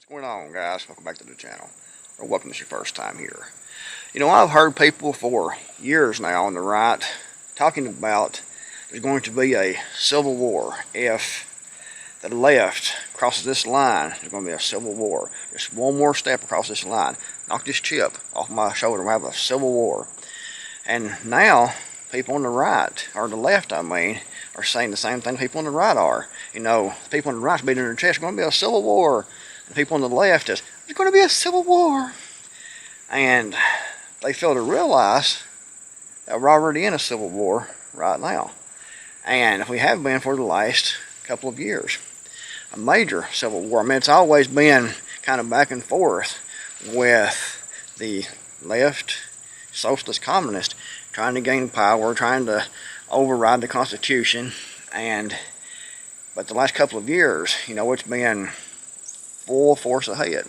What's going on, guys? Welcome back to the channel, or welcome if it's your first time here. You know, I've heard people for years now on the right talking about there's going to be a civil war. If the left crosses this line, there's going to be a civil war. Just one more step across this line, knock this chip off my shoulder, we'll have a civil war. And now people on the right, or the left I mean, are saying the same thing people on the right are. You know, people on the right beating their chest, there's going to be a civil war. And people on the left is, there's going to be a civil war. And they fail to realize that we're already in a civil war right now. And we have been for the last couple of years. A major civil war. I mean, it's always been kind of back and forth with the left, socialist, communist, trying to gain power, trying to override the Constitution. But the last couple of years, you know, it's been full force ahead,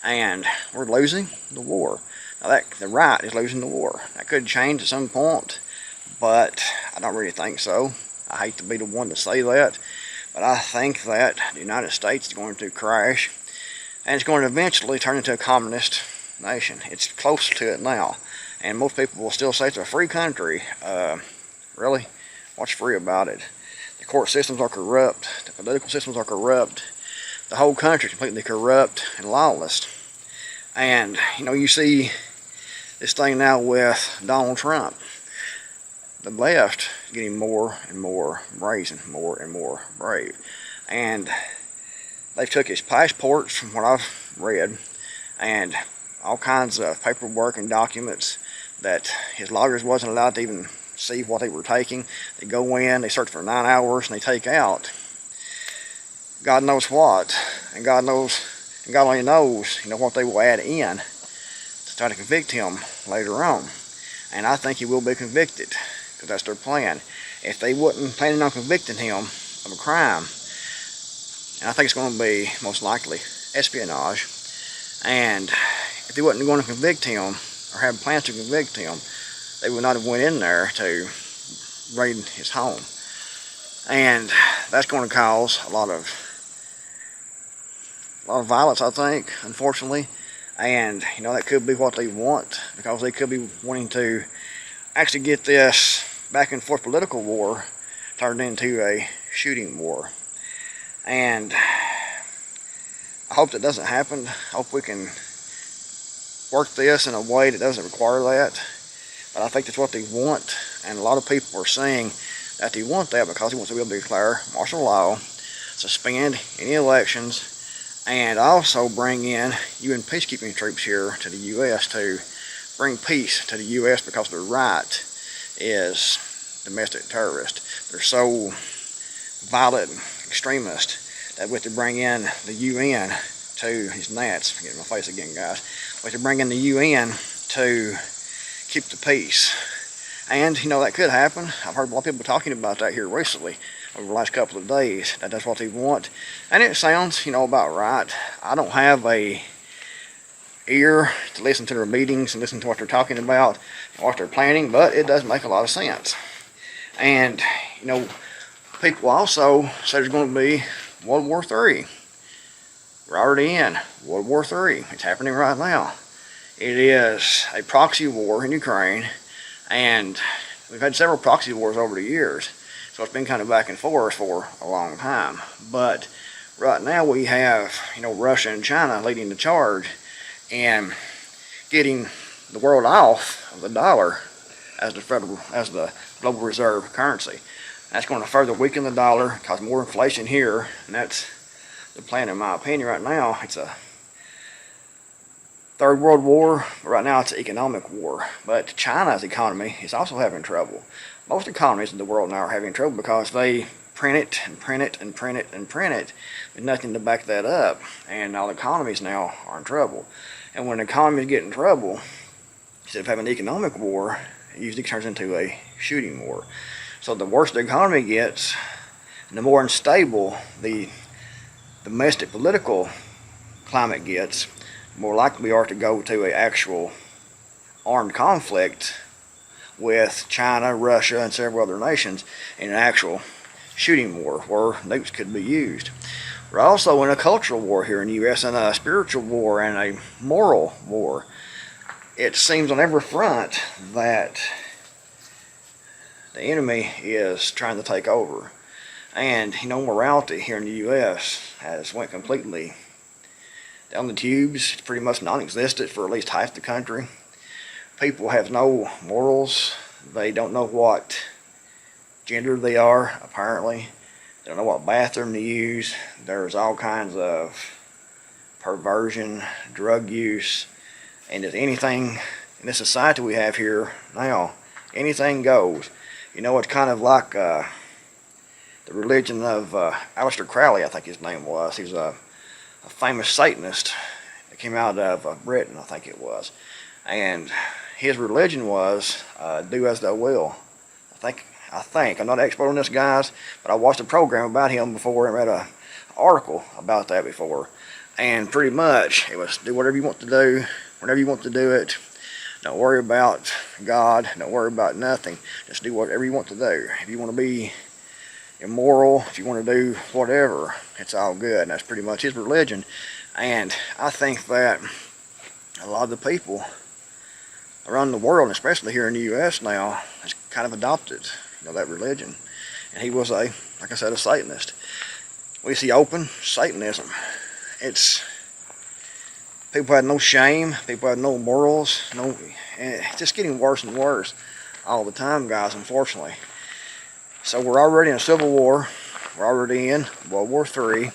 and we're losing the war. Now the right is losing the war. That could change at some point, but I don't really think so. I hate to be the one to say that, but I think that the United States is going to crash, and it's going to eventually turn into a communist nation. It's close to it now, and most people will still say it's a free country. Really? What's free about it? The court systems are corrupt, the political systems are corrupt, the whole country is completely corrupt and lawless. And, you know, you see this thing now with Donald Trump. The left is getting more and more brazen, more and more brave. And they've took his passports, from what I've read, and all kinds of paperwork and documents that his lawyers wasn't allowed to even see what they were taking. They go in, they search for 9 hours, and they take out God knows what, and God only knows, you know, what they will add in to try to convict him later on. And I think he will be convicted, because that's their plan. If they wasn't planning on convicting him of a crime, and I think it's going to be most likely espionage, and if they wasn't going to convict him or have plans to convict him, they would not have went in there to raid his home. And that's going to cause a lot of violence, I think, unfortunately. And, you know, that could be what they want, because they could be wanting to actually get this back and forth political war turned into a shooting war. And I hope that doesn't happen. I hope we can work this in a way that doesn't require that. But I think that's what they want, and a lot of people are saying that they want that because they want to be able to declare martial law, suspend any elections, and also bring in UN peacekeeping troops here to the U.S. to bring peace to the U.S. because the right is domestic terrorists. They're so violent and extremist that we have to bring in the UN to, these gnats, I'm getting my face again, guys. We have to bring in the UN to keep the peace. And, you know, that could happen. I've heard a lot of people talking about that here recently, over the last couple of days, that that's what they want. And it sounds, you know, about right. I don't have a ear to listen to their meetings and listen to what they're talking about and what they're planning, but it does make a lot of sense. And, you know, people also say there's going to be World War III. We're already in World War III. It's happening right now. It is a proxy war in Ukraine, and we've had several proxy wars over the years. So it's been kind of back and forth for a long time. But right now we have, you know, Russia and China leading the charge and getting the world off of the dollar as the global reserve currency. That's going to further weaken the dollar, cause more inflation here, and that's the plan in my opinion right now. It's a third world war. Right now it's an economic war. But China's economy is also having trouble. Most economies in the world now are having trouble because they print it and print it and print it and print it with nothing to back that up. And all economies now are in trouble. And when an economy is getting in trouble, instead of having an economic war, it usually turns into a shooting war. So the worse the economy gets, and the more unstable the domestic political climate gets, the more likely we are to go to an actual armed conflict with China, Russia, and several other nations in an actual shooting war where nukes could be used. We're also in a cultural war here in the U.S. and a spiritual war and a moral war. It seems on every front that the enemy is trying to take over. And, morality here in the U.S. has went completely down the tubes. It's pretty much non-existent for at least half the country. People have no morals. They don't know what gender they are, apparently. They don't know what bathroom to use. There's all kinds of perversion, drug use, and if anything in this society we have here now, anything goes. It's kind of like the religion of Aleister Crowley, I think his name was. He was a famous Satanist that came out of Britain, I think it was. And his religion was do as thou will. I think, I'm not an expert on this, guys, but I watched a program about him before and read an article about that before. And pretty much, it was do whatever you want to do, whenever you want to do it. Don't worry about God, don't worry about nothing. Just do whatever you want to do. If you want to be immoral, if you want to do whatever, it's all good. And that's pretty much his religion. And I think that a lot of the people around the world, and especially here in the U.S. now, has kind of adopted that religion. And he was like I said, a Satanist. We see open Satanism. It's people had no shame, people had no morals, and it's just getting worse and worse all the time, guys, unfortunately. So we're already in a civil war. We're already in World War III.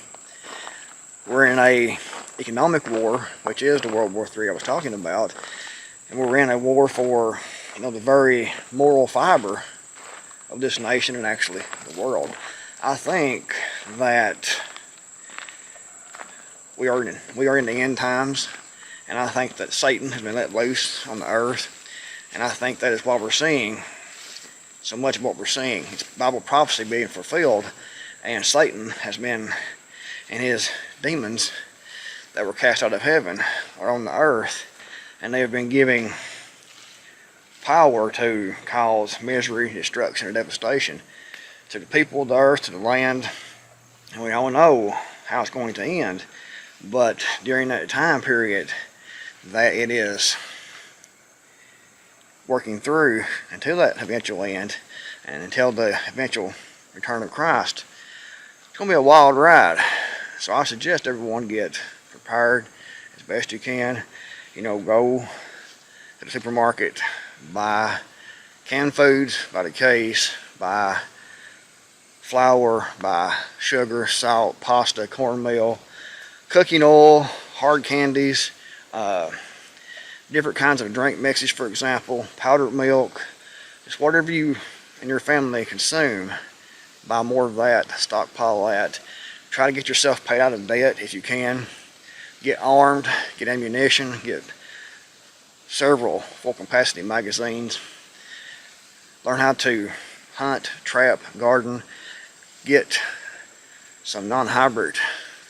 We're in a economic war, which is the World War III I was talking about. And we're in a war for, the very moral fiber of this nation and actually the world. I think that we are in the end times, and I think that Satan has been let loose on the earth, and I think that is what we're seeing. So much of what we're seeing, it's Bible prophecy being fulfilled, and Satan has been, and his demons that were cast out of heaven are on the earth, and they have been giving power to cause misery, destruction, and devastation to the people of the earth, to the land. And we all know how it's going to end. But during that time period that it is working through until that eventual end and until the eventual return of Christ, it's going to be a wild ride. So I suggest everyone get prepared as best you can. Go to the supermarket, buy canned foods by the case, buy flour, buy sugar, salt, pasta, cornmeal, cooking oil, hard candies, different kinds of drink mixes, for example, powdered milk, just whatever you and your family consume. Buy more of that, stockpile that. Try to get yourself paid out of debt if you can. Get armed, get ammunition, get several full capacity magazines. Learn how to hunt, trap, garden. Get some non-hybrid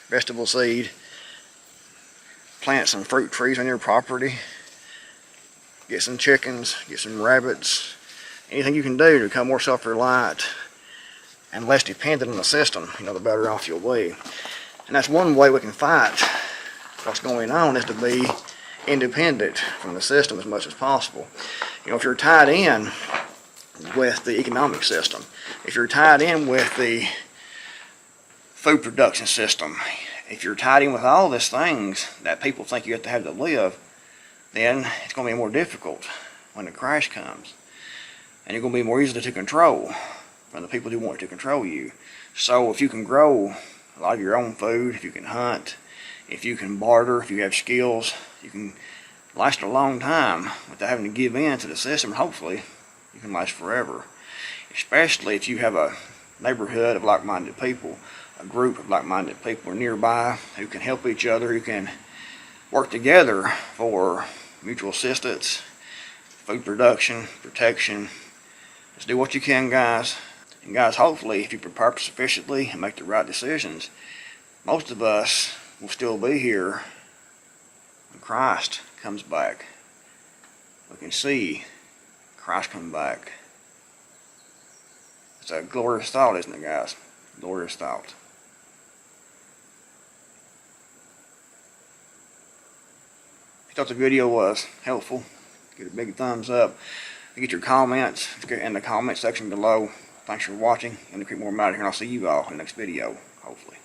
vegetable seed. Plant some fruit trees on your property. Get some chickens, get some rabbits. Anything you can do to become more self-reliant and less dependent on the system, the better off you'll be. And that's one way we can fight what's going on, is to be independent from the system as much as possible. If you're tied in with the economic system, if you're tied in with the food production system, if you're tied in with all these things that people think you have to live, then it's going to be more difficult when the crash comes. And you're going to be more easy to control from the people who want to control you. So if you can grow a lot of your own food, if you can hunt, if you can barter, if you have skills, you can last a long time without having to give in to the system. Hopefully you can last forever, especially if you have a neighborhood of like-minded people, a group of like-minded people nearby who can help each other, who can work together for mutual assistance, food production, protection. Just do what you can, guys. And guys, hopefully if you prepare sufficiently and make the right decisions, most of us will still be here when Christ comes back. We can see Christ come back. It's a glorious thought, isn't it, guys? Glorious thought. thought the video was helpful, give it a big thumbs up. Get your comments in the comment section below. Thanks for watching. I'm the Creekmore out here, and I'll see you all in the next video, hopefully.